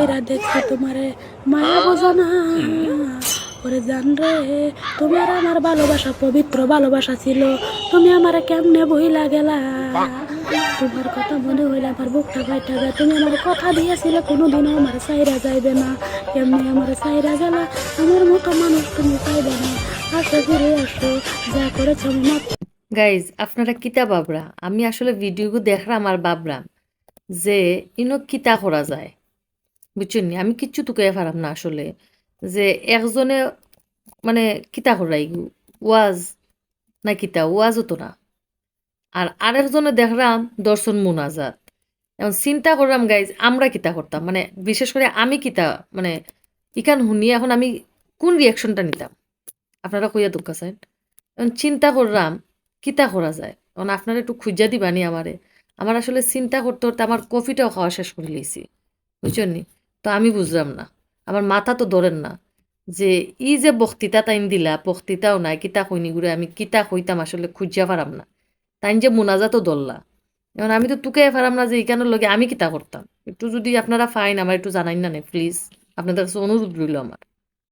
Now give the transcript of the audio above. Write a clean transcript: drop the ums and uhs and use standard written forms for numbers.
কইরা দেখছি তোমারে মায়া বোঝো না। ওরে জান রে, তোমার আমার ভালোবাসা পবিত্র ভালোবাসা ছিল, তুমি আমারে কেমনে বইলা গেলা। তোমার কথা মনে হইলে আমার বুকটা ফাইটা যায়। তুমি আমার কথা দিয়েছিলে কোনোদিনও আমার সাইরা যাইবে না, কেমনে আমার সাইরা গেলা। আমার মতো মানুষ তুমি পাইবে না, আসো ফিরে আসো, যা করেছ আমি মাপ। গাইজ আপনারা কিতা বাবরা, আমি আসলে ভিডিওগুলো দেখলাম আর ভাবলাম যে কিতা করা যায়, বুঝছেন নি? আমি কিচ্ছু তো কয়ে পারাম না আসলে, যে একজনে মানে কিতা করাই ওয়াজ না, কিতা ওয়াজও তো না, আর আরেকজনে দেখলাম দর্শন মুনাজাত। এখন চিন্তা করলাম গাইজ আমরা কিতা করতাম, মানে বিশেষ করে আমি কিতা, মানে ইখান শুনিয়ে এখন আমি কোন রিয়াকশনটা নিতাম, আপনারা কইয়া দুঃখ চাই। এখন চিন্তা করলাম কিতা করা যায়, এখন আপনারা একটু খুঁজা দিবানি আমারে। আমার আসলে চিন্তা করতে করতে আমার কফিটাও খাওয়া শেষ করে লইছি, বুঝছেন নি? তো আমি বুঝলাম না, আমার মাথা তো ধরেন না, যে ই যে বক্তৃতা তাইন দিলা, বক্তৃতাও নাই, কিতা কইনি ঘুরে আমি কিতা কইতাম আসলে খুঁজা পারাম না। তাইন যে মোনাজাতও ধরলা, এখন আমি তো তুকে পারাম না যে ইকানোর লগে আমি কিতা করতাম। একটু যদি আপনারা ফাইন আমার একটু জানাইন না প্লিজ, আপনাদের কাছে অনুরোধ রইল আমার।